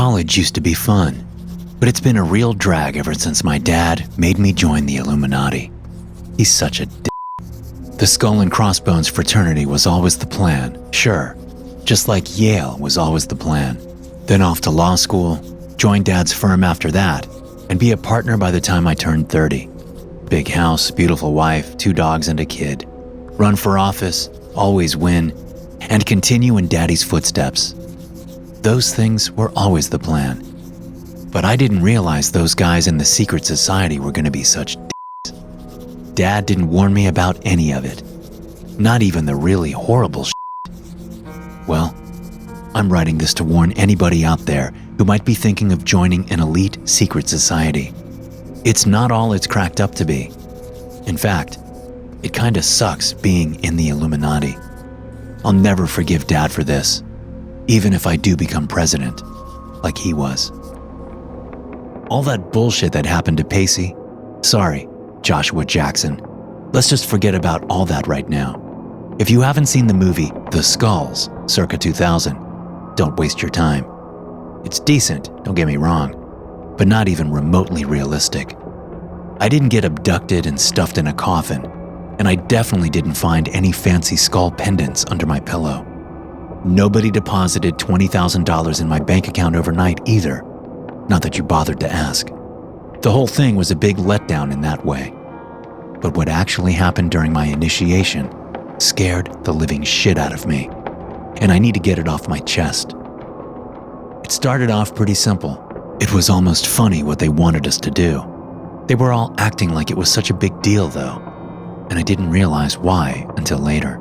College used to be fun, but it's been a real drag ever since my dad made me join the Illuminati. He's such a d***. The Skull and Crossbones fraternity was always the plan, sure, just like Yale was always the plan. Then off to law school, join Dad's firm after that, and be a partner by the time I turned 30. Big house, beautiful wife, 2 dogs and a kid. Run for office, always win, and continue in Daddy's footsteps. Those things were always the plan. But I didn't realize those guys in the secret society were going to be such d***s. Dad didn't warn me about any of it. Not even the really horrible shit. Well, I'm writing this to warn anybody out there who might be thinking of joining an elite secret society. It's not all it's cracked up to be. In fact, it kinda sucks being in the Illuminati. I'll never forgive Dad for this, even if I do become president, like he was. All that bullshit that happened to Pacey, sorry, Joshua Jackson. Let's just forget about all that right now. If you haven't seen the movie The Skulls, circa 2000, don't waste your time. It's decent, don't get me wrong, but not even remotely realistic. I didn't get abducted and stuffed in a coffin, and I definitely didn't find any fancy skull pendants under my pillow. Nobody deposited $20,000 in my bank account overnight either, not that you bothered to ask. The whole thing was a big letdown in that way. But what actually happened during my initiation scared the living shit out of me, and I need to get it off my chest. It started off pretty simple. It was almost funny what they wanted us to do. They were all acting like it was such a big deal though, and I didn't realize why until later.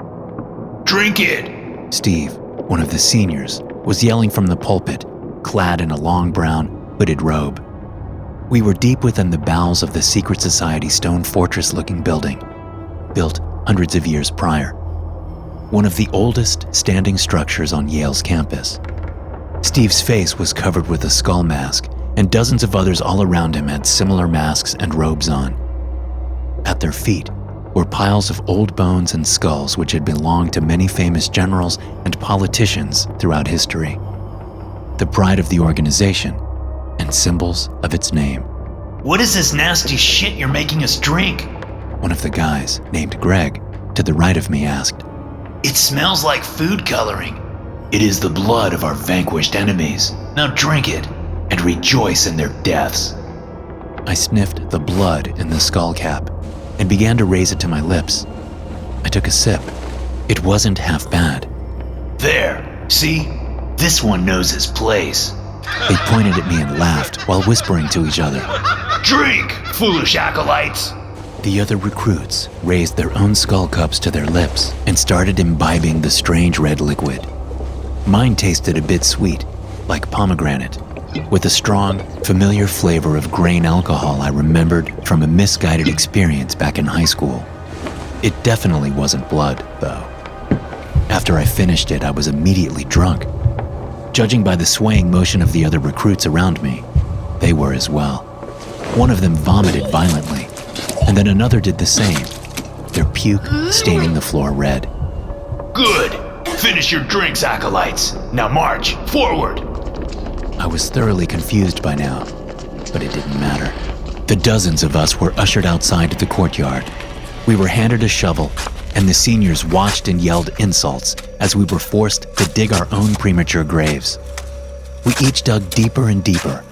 Drink it! Steve, one of the seniors, was yelling from the pulpit, clad in a long brown, hooded robe. We were deep within the bowels of the secret society stone fortress-looking building, built hundreds of years prior. One of the oldest standing structures on Yale's campus. Steve's face was covered with a skull mask, and dozens of others all around him had similar masks and robes on. At their feet were piles of old bones and skulls which had belonged to many famous generals and politicians throughout history. The pride of the organization and symbols of its name. What is this nasty shit you're making us drink? One of the guys, named Greg, to the right of me asked. It smells like food coloring. It is the blood of our vanquished enemies. Now drink it and rejoice in their deaths. I sniffed the blood in the skull cap and began to raise it to my lips. I took a sip. It wasn't half bad. There, see? This one knows his place. They pointed at me and laughed while whispering to each other. Drink, foolish acolytes! The other recruits raised their own skull cups to their lips and started imbibing the strange red liquid. Mine tasted a bit sweet, like pomegranate, with a strong, familiar flavor of grain alcohol I remembered from a misguided experience back in high school. It definitely wasn't blood, though. After I finished it, I was immediately drunk. Judging by the swaying motion of the other recruits around me, they were as well. One of them vomited violently, and then another did the same, their puke staining the floor red. Good! Finish your drinks, acolytes. Now march, forward! I was thoroughly confused by now, but it didn't matter. The dozens of us were ushered outside the courtyard. We were handed a shovel, and the seniors watched and yelled insults as we were forced to dig our own premature graves. We each dug deeper and deeper,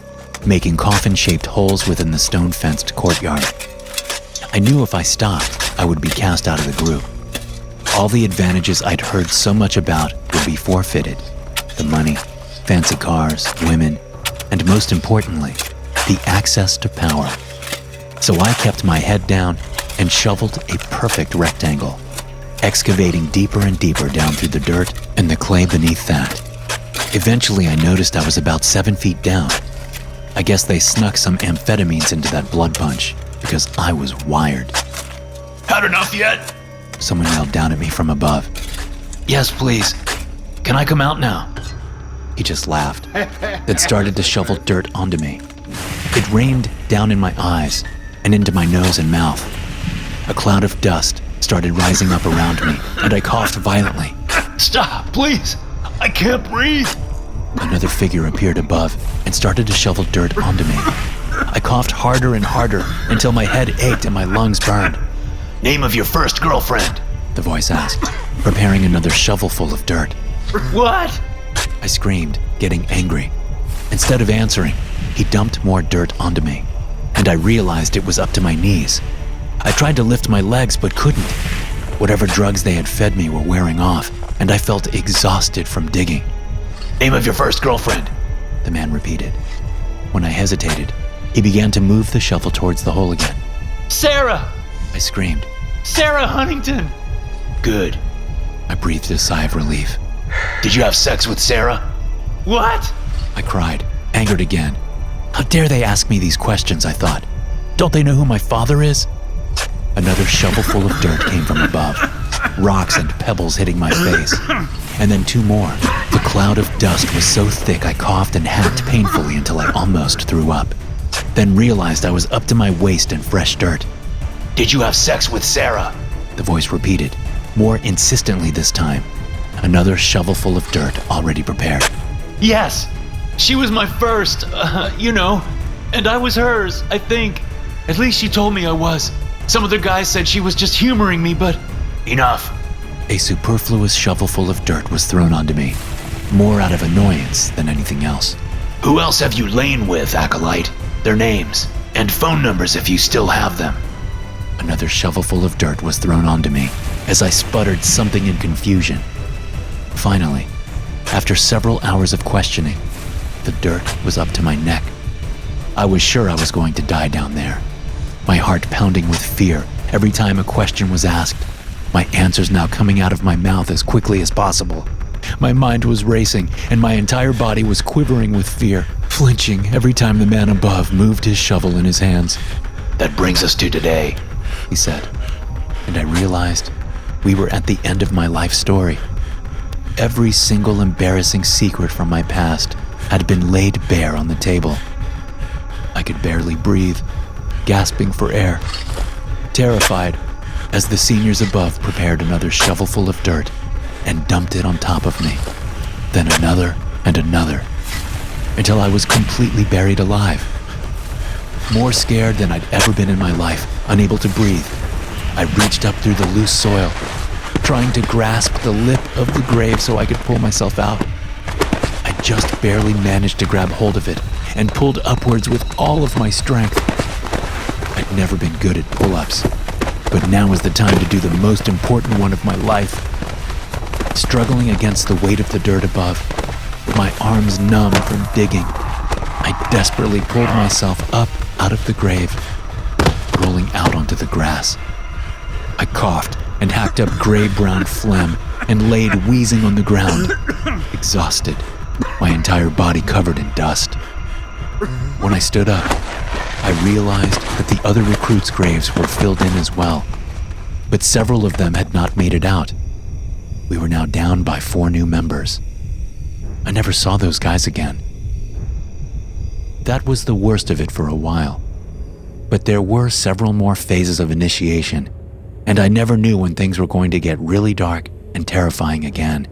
making coffin-shaped holes within the stone-fenced courtyard. I knew if I stopped, I would be cast out of the group. All the advantages I'd heard so much about would be forfeited. The money, fancy cars, women, and most importantly, the access to power. So I kept my head down and shoveled a perfect rectangle, excavating deeper and deeper down through the dirt and the clay beneath that. Eventually, I noticed I was about 7 feet down. I guess they snuck some amphetamines into that blood punch because I was wired. Had enough yet? Someone yelled down at me from above. Yes, please. Can I come out now? He just laughed, then started to shovel dirt onto me. It rained down in my eyes and into my nose and mouth. A cloud of dust started rising up around me, and I coughed violently. Stop, please! I can't breathe! Another figure appeared above and started to shovel dirt onto me. I coughed harder and harder until my head ached and my lungs burned. Name of your first girlfriend? The voice asked, preparing another shovelful of dirt. What? I screamed, getting angry. Instead of answering, he dumped more dirt onto me, and I realized it was up to my knees. I tried to lift my legs but couldn't. Whatever drugs they had fed me were wearing off, and I felt exhausted from digging. Name of your first girlfriend? The man repeated. When I hesitated, he began to move the shovel towards the hole again. Sarah! I screamed. Sarah Huntington! Good. I breathed a sigh of relief. Did you have sex with Sarah? What? I cried, angered again. How dare they ask me these questions, I thought. Don't they know who my father is? Another shovelful of dirt came from above, rocks and pebbles hitting my face. And then two more. The cloud of dust was so thick I coughed and hacked painfully until I almost threw up. Then realized I was up to my waist in fresh dirt. Did you have sex with Sarah? The voice repeated, more insistently this time. Another shovelful of dirt already prepared. Yes. She was my first, and I was hers, I think. At least she told me I was. Some other guys said she was just humoring me, but enough. A superfluous shovelful of dirt was thrown onto me, more out of annoyance than anything else. Who else have you lain with, Acolyte? Their names, and phone numbers if you still have them. Another shovelful of dirt was thrown onto me as I sputtered something in confusion. Finally, after several hours of questioning, the dirt was up to my neck. I was sure I was going to die down there, my heart pounding with fear every time a question was asked, my answers now coming out of my mouth as quickly as possible. My mind was racing, and my entire body was quivering with fear, flinching every time the man above moved his shovel in his hands. That brings us to today, he said, and I realized we were at the end of my life story. Every single embarrassing secret from my past had been laid bare on the table. I could barely breathe, gasping for air, terrified as the seniors above prepared another shovelful of dirt and dumped it on top of me, then another and another, until I was completely buried alive. More scared than I'd ever been in my life, unable to breathe, I reached up through the loose soil, trying to grasp the lip of the grave so I could pull myself out. I just barely managed to grab hold of it and pulled upwards with all of my strength. I'd never been good at pull-ups, but now was the time to do the most important one of my life. Struggling against the weight of the dirt above, my arms numb from digging, I desperately pulled myself up out of the grave, rolling out onto the grass. I coughed and hacked up gray-brown phlegm and laid wheezing on the ground, exhausted, my entire body covered in dust. When I stood up, I realized that the other recruits' graves were filled in as well, but several of them had not made it out. We were now down by 4 new members. I never saw those guys again. That was the worst of it for a while, but there were several more phases of initiation, and I never knew when things were going to get really dark and terrifying again.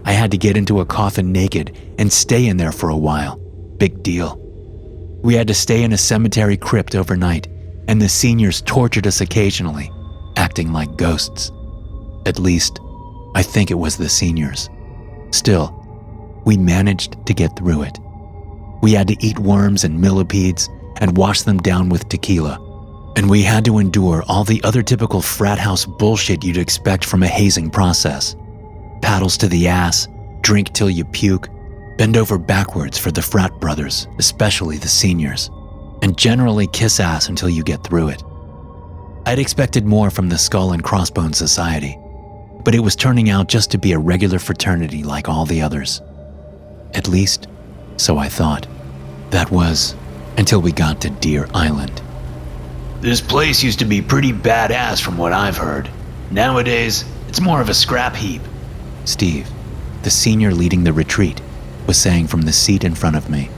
I had to get into a coffin naked and stay in there for a while. Big deal. We had to stay in a cemetery crypt overnight, and the seniors tortured us occasionally, acting like ghosts. At least, I think it was the seniors. Still, we managed to get through it. We had to eat worms and millipedes and wash them down with tequila, and we had to endure all the other typical frat house bullshit you'd expect from a hazing process. Paddles to the ass, drink till you puke, bend over backwards for the frat brothers, especially the seniors, and generally kiss ass until you get through it. I'd expected more from the Skull and Crossbones Society, but it was turning out just to be a regular fraternity like all the others. At least, so I thought. That was until we got to Deer Island. This place used to be pretty badass from what I've heard. Nowadays, it's more of a scrap heap. Steve, the senior leading the retreat, was saying from the seat in front of me.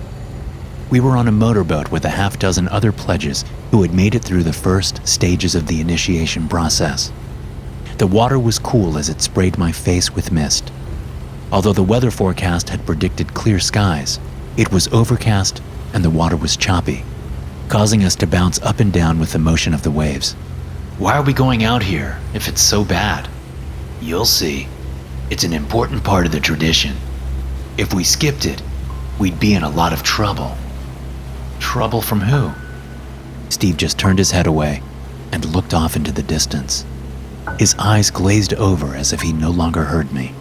We were on a motorboat with a half dozen other pledges who had made it through the first stages of the initiation process. The water was cool as it sprayed my face with mist. Although the weather forecast had predicted clear skies, it was overcast and the water was choppy, causing us to bounce up and down with the motion of the waves. Why are we going out here if it's so bad? You'll see. It's an important part of the tradition. If we skipped it, we'd be in a lot of trouble. Trouble from who? Steve just turned his head away and looked off into the distance. His eyes glazed over as if he no longer heard me.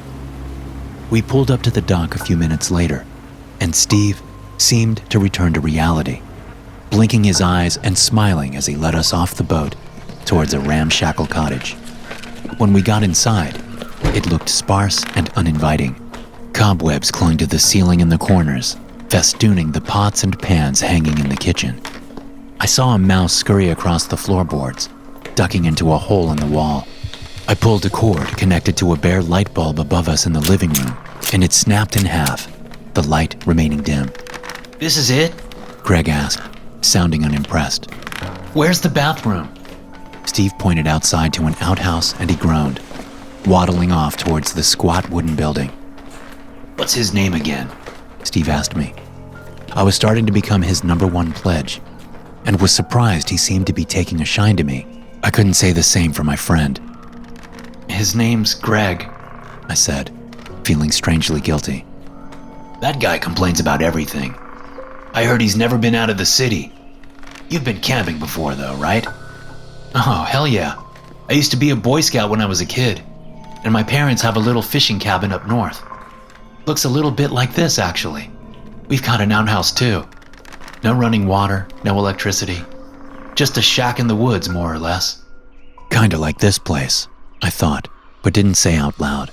We pulled up to the dock a few minutes later, and Steve seemed to return to reality, blinking his eyes and smiling as he led us off the boat towards a ramshackle cottage. When we got inside, it looked sparse and uninviting. Cobwebs clung to the ceiling in the corners, festooning the pots and pans hanging in the kitchen. I saw a mouse scurry across the floorboards, ducking into a hole in the wall. I pulled a cord connected to a bare light bulb above us in the living room, and it snapped in half, the light remaining dim. This is it? Greg asked, sounding unimpressed. Where's the bathroom? Steve pointed outside to an outhouse and he groaned, waddling off towards the squat wooden building. What's his name again? Steve asked me. I was starting to become his #1 pledge, and was surprised he seemed to be taking a shine to me. I couldn't say the same for my friend. His name's Greg, I said, feeling strangely guilty. That guy complains about everything. I heard he's never been out of the city. You've been camping before though, right? Oh, hell yeah. I used to be a Boy Scout when I was a kid, and my parents have a little fishing cabin up north. Looks a little bit like this, actually. We've got an outhouse too. No running water, no electricity. Just a shack in the woods, more or less. Kinda like this place, I thought, but didn't say out loud.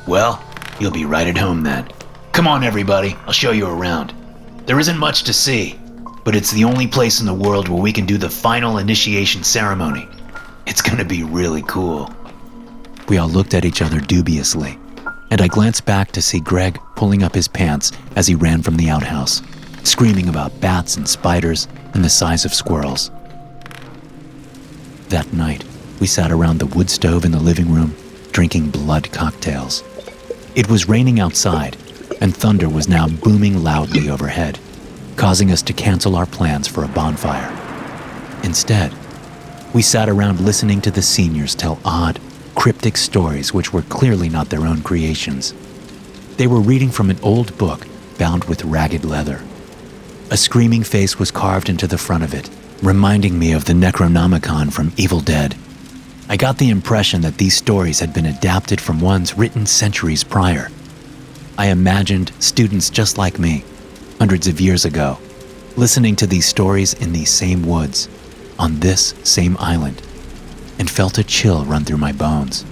Well, you'll be right at home then. Come on, everybody, I'll show you around. There isn't much to see, but it's the only place in the world where we can do the final initiation ceremony. It's gonna be really cool. We all looked at each other dubiously, and I glanced back to see Greg pulling up his pants as he ran from the outhouse, screaming about bats and spiders and the size of squirrels. That night, we sat around the wood stove in the living room, drinking blood cocktails. It was raining outside, and thunder was now booming loudly overhead, causing us to cancel our plans for a bonfire. Instead, we sat around listening to the seniors tell odd, cryptic stories which were clearly not their own creations. They were reading from an old book bound with ragged leather. A screaming face was carved into the front of it, reminding me of the Necronomicon from Evil Dead. I got the impression that these stories had been adapted from ones written centuries prior. I imagined students just like me, hundreds of years ago, listening to these stories in these same woods, on this same island, and felt a chill run through my bones.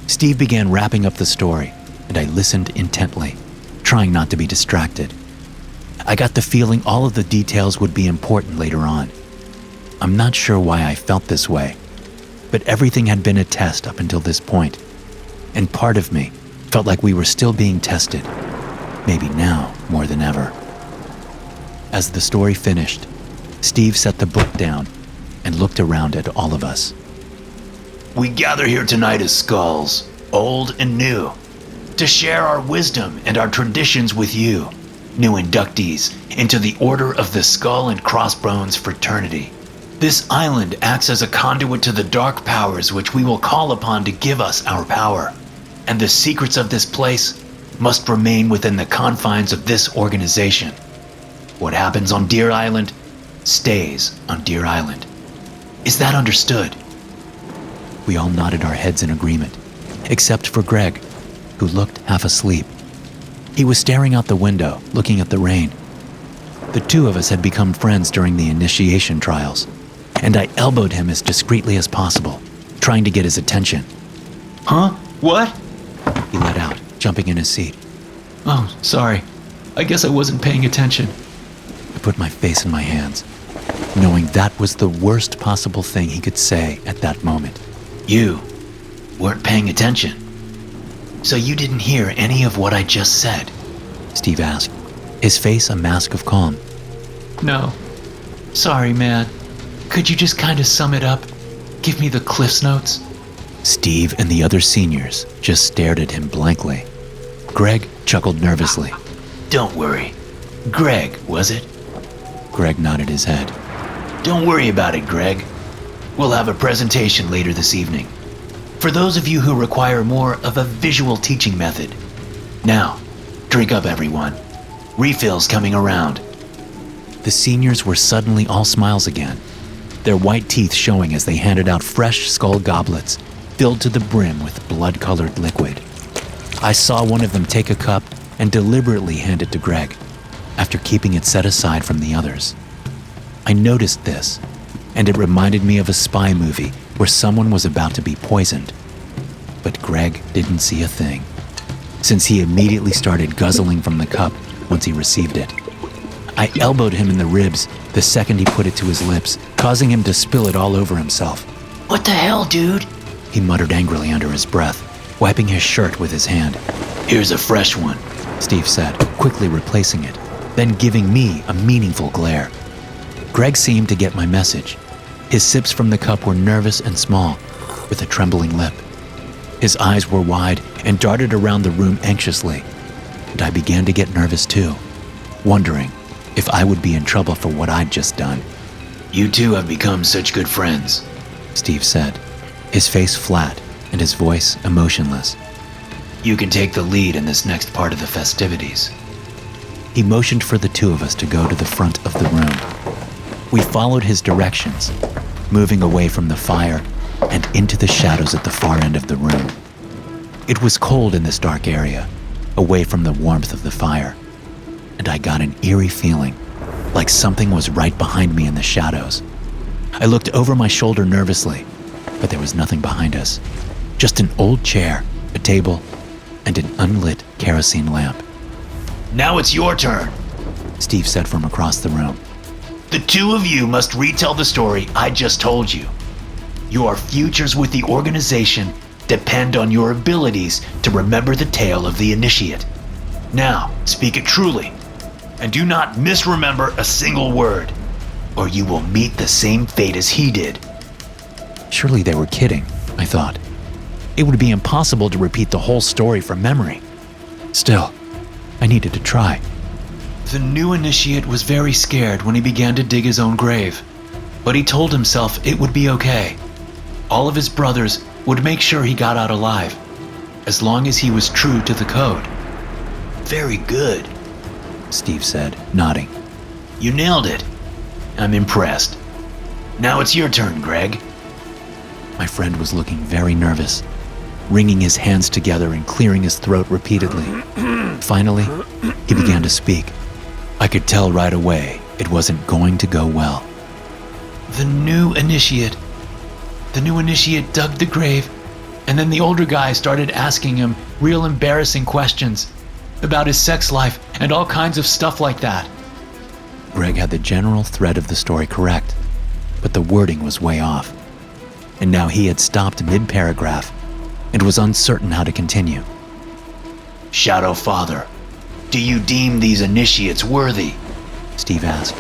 Steve began wrapping up the story, and I listened intently, trying not to be distracted. I got the feeling all of the details would be important later on. I'm not sure why I felt this way, but everything had been a test up until this point, and part of me felt like we were still being tested, maybe now more than ever. As the story finished, Steve set the book down and looked around at all of us. We gather here tonight as skulls, old and new, to share our wisdom and our traditions with you, new inductees into the Order of the Skull and Crossbones fraternity. This island acts as a conduit to the dark powers which we will call upon to give us our power, and the secrets of this place must remain within the confines of this organization. What happens on Deer Island stays on Deer Island. Is that understood? We all nodded our heads in agreement, except for Greg, who looked half asleep. He was staring out the window, looking at the rain. The two of us had become friends during the initiation trials, and I elbowed him as discreetly as possible, trying to get his attention. Huh? What? He let out, jumping in his seat. Oh, sorry. I guess I wasn't paying attention. I put my face in my hands, knowing that was the worst possible thing he could say at that moment. You weren't paying attention. So you didn't hear any of what I just said? Steve asked, his face a mask of calm. No. Sorry, man. Could you just kind of sum it up? Give me the Cliff's Notes? Steve and the other seniors just stared at him blankly. Greg chuckled nervously. Don't worry. Greg, was it? Greg nodded his head. Don't worry about it, Greg. We'll have a presentation later this evening. For those of you who require more of a visual teaching method. Now, drink up, everyone. Refills coming around. The seniors were suddenly all smiles again, their white teeth showing as they handed out fresh skull goblets filled to the brim with blood-colored liquid. I saw one of them take a cup and deliberately hand it to Greg, after keeping it set aside from the others. I noticed this, and it reminded me of a spy movie where someone was about to be poisoned. But Greg didn't see a thing, since he immediately started guzzling from the cup once he received it. I elbowed him in the ribs the second he put it to his lips, causing him to spill it all over himself. What the hell, dude? He muttered angrily under his breath, wiping his shirt with his hand. Here's a fresh one, Steve said, quickly replacing it, then giving me a meaningful glare. Greg seemed to get my message. His sips from the cup were nervous and small, with a trembling lip. His eyes were wide and darted around the room anxiously, and I began to get nervous too, wondering if I would be in trouble for what I'd just done. You two have become such good friends, Steve said, his face flat and his voice emotionless. You can take the lead in this next part of the festivities. He motioned for the two of us to go to the front of the room. We followed his directions, moving away from the fire and into the shadows at the far end of the room. It was cold in this dark area, away from the warmth of the fire, and I got an eerie feeling, like something was right behind me in the shadows. I looked over my shoulder nervously, but there was nothing behind us. Just an old chair, a table, and an unlit kerosene lamp. Now it's your turn, Steve said from across the room. The two of you must retell the story I just told you. Your futures with the organization depend on your abilities to remember the tale of the initiate. Now, speak it truly, and do not misremember a single word, or you will meet the same fate as he did. Surely they were kidding, I thought. It would be impossible to repeat the whole story from memory. Still, I needed to try. The new initiate was very scared when he began to dig his own grave, but he told himself it would be okay. All of his brothers would make sure he got out alive, as long as he was true to the code. Very good, Steve said, nodding. You nailed it. I'm impressed. Now it's your turn, Greg. My friend was looking very nervous, wringing his hands together and clearing his throat repeatedly. Finally, he began to speak. I could tell right away it wasn't going to go well. The new initiate dug the grave, and then the older guy started asking him real embarrassing questions about his sex life and all kinds of stuff like that. Greg had the general thread of the story correct, but the wording was way off. And now he had stopped mid-paragraph and was uncertain how to continue. Shadow Father, do you deem these initiates worthy? Steve asked,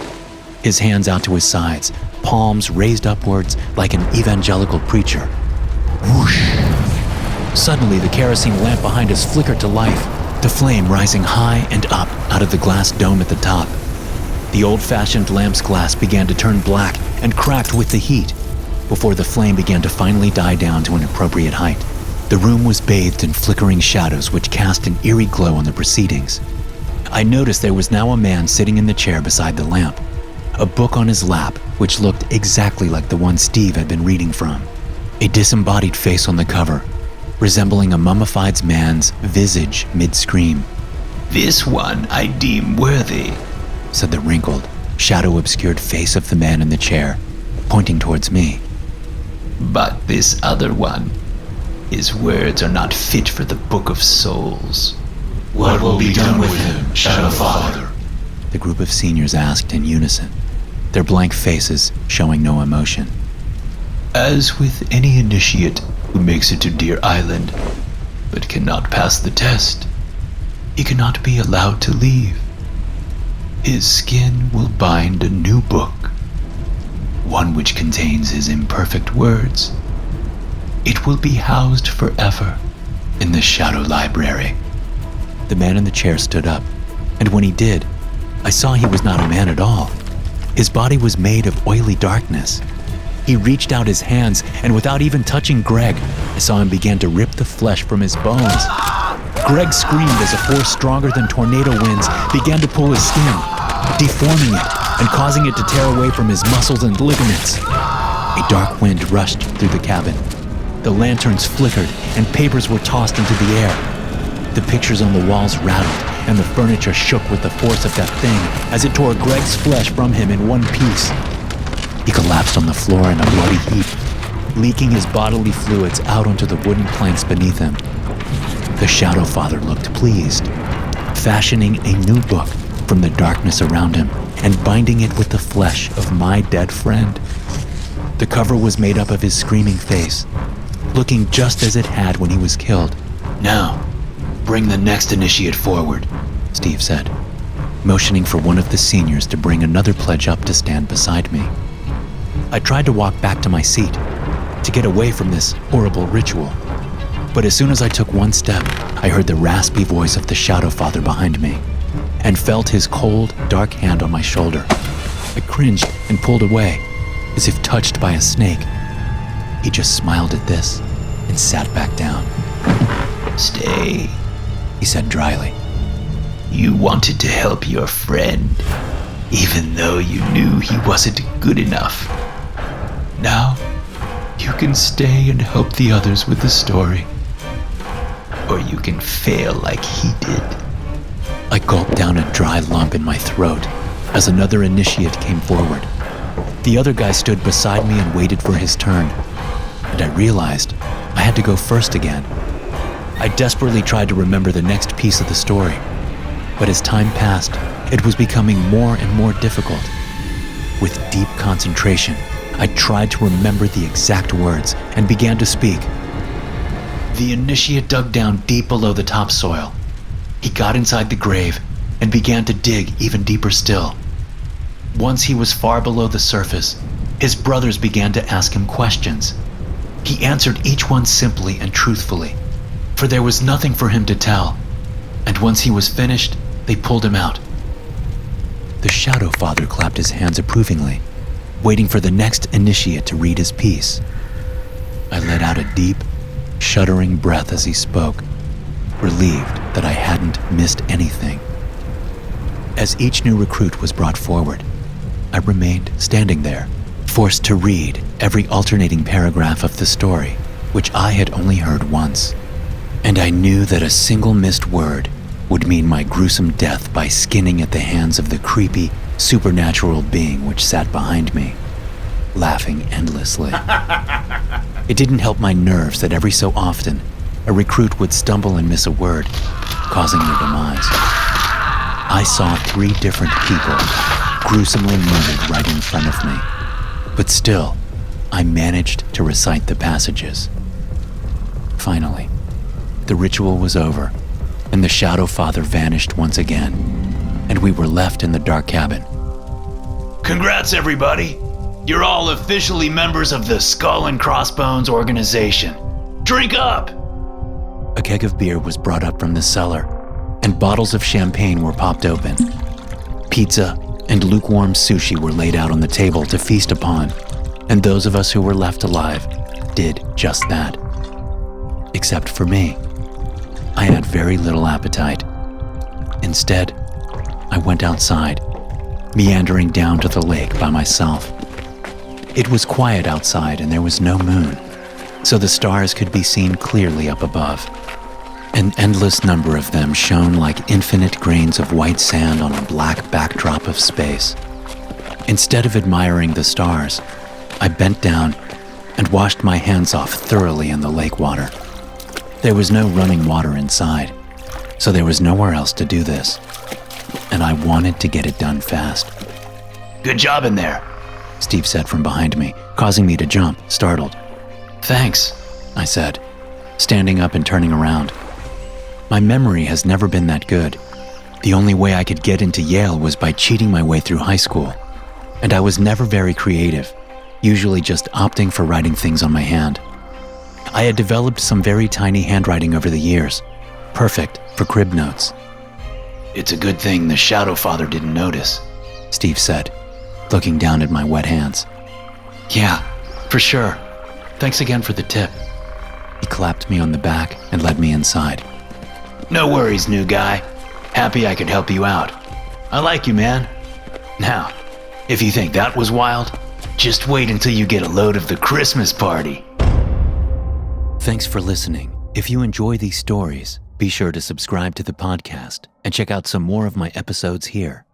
his hands out to his sides, palms raised upwards like an evangelical preacher. Whoosh! Suddenly, the kerosene lamp behind us flickered to life, the flame rising high and up out of the glass dome at the top. The old-fashioned lamp's glass began to turn black and cracked with the heat, before the flame began to finally die down to an appropriate height. The room was bathed in flickering shadows which cast an eerie glow on the proceedings. I noticed there was now a man sitting in the chair beside the lamp, a book on his lap which looked exactly like the one Steve had been reading from. A disembodied face on the cover, resembling a mummified man's visage mid-scream. This one I deem worthy, said the wrinkled, shadow-obscured face of the man in the chair, pointing towards me. But this other one, his words are not fit for the Book of Souls. What will be done with him, Shadow Father? The group of seniors asked in unison, their blank faces showing no emotion. As with any initiate who makes it to Deer Island, but cannot pass the test, he cannot be allowed to leave. His skin will bind a new book, one which contains his imperfect words. It will be housed forever in the Shadow Library. The man in the chair stood up, and when he did, I saw he was not a man at all. His body was made of oily darkness. He reached out his hands, and without even touching Greg, I saw him begin to rip the flesh from his bones. Greg screamed as a force stronger than tornado winds began to pull his skin, deforming it and causing it to tear away from his muscles and ligaments. A dark wind rushed through the cabin. The lanterns flickered and papers were tossed into the air. The pictures on the walls rattled and the furniture shook with the force of that thing as it tore Greg's flesh from him in one piece. He collapsed on the floor in a bloody heap, leaking his bodily fluids out onto the wooden planks beneath him. The Shadow Father looked pleased, fashioning a new book from the darkness around him and binding it with the flesh of my dead friend. The cover was made up of his screaming face, looking just as it had when he was killed. Now, bring the next initiate forward, Steve said, motioning for one of the seniors to bring another pledge up to stand beside me. I tried to walk back to my seat, to get away from this horrible ritual. But as soon as I took one step, I heard the raspy voice of the Shadow Father behind me, and felt his cold, dark hand on my shoulder. I cringed and pulled away, as if touched by a snake. He just smiled at this and sat back down. Stay, he said dryly. You wanted to help your friend, even though you knew he wasn't good enough. Now, you can stay and help the others with the story. Or you can fail like he did. I gulped down a dry lump in my throat as another initiate came forward. The other guy stood beside me and waited for his turn, and I realized I had to go first again. I desperately tried to remember the next piece of the story, but as time passed, it was becoming more and more difficult. With deep concentration, I tried to remember the exact words and began to speak. The initiate dug down deep below the topsoil. He got inside the grave and began to dig even deeper still. Once he was far below the surface, his brothers began to ask him questions. He answered each one simply and truthfully, for there was nothing for him to tell. And once he was finished, they pulled him out. The Shadow Father clapped his hands approvingly, waiting for the next initiate to read his piece. I let out a deep, shuddering breath as he spoke, relieved that I hadn't missed anything. As each new recruit was brought forward, I remained standing there, forced to read every alternating paragraph of the story, which I had only heard once. And I knew that a single missed word would mean my gruesome death by skinning at the hands of the creepy, supernatural being which sat behind me, laughing endlessly. It didn't help my nerves that every so often, a recruit would stumble and miss a word, causing their demise. I saw 3 different people gruesomely murdered right in front of me, but still, I managed to recite the passages. Finally, the ritual was over, and the Shadow Father vanished once again, and we were left in the dark cabin. Congrats, everybody! You're all officially members of the Skull and Crossbones organization. Drink up! A keg of beer was brought up from the cellar, and bottles of champagne were popped open. Pizza and lukewarm sushi were laid out on the table to feast upon, and those of us who were left alive did just that. Except for me. I had very little appetite. Instead, I went outside, meandering down to the lake by myself. It was quiet outside and there was no moon, so the stars could be seen clearly up above. An endless number of them shone like infinite grains of white sand on a black backdrop of space. Instead of admiring the stars, I bent down and washed my hands off thoroughly in the lake water. There was no running water inside, so there was nowhere else to do this, and I wanted to get it done fast. Good job in there, Steve said from behind me, causing me to jump, startled. Thanks, I said, standing up and turning around. My memory has never been that good. The only way I could get into Yale was by cheating my way through high school, and I was never very creative, usually just opting for writing things on my hand. I had developed some very tiny handwriting over the years, Perfect for crib notes, It's a good thing the Shadow Father didn't notice. Steve said, looking down at my wet hands. Yeah, for sure. Thanks again for the tip. He clapped me on the back and led me inside. No worries, new guy. Happy I could help you out. I like you, man. Now, if you think that was wild, just wait until you get a load of the Christmas party. Thanks for listening. If you enjoy these stories, be sure to subscribe to the podcast and check out some more of my episodes here.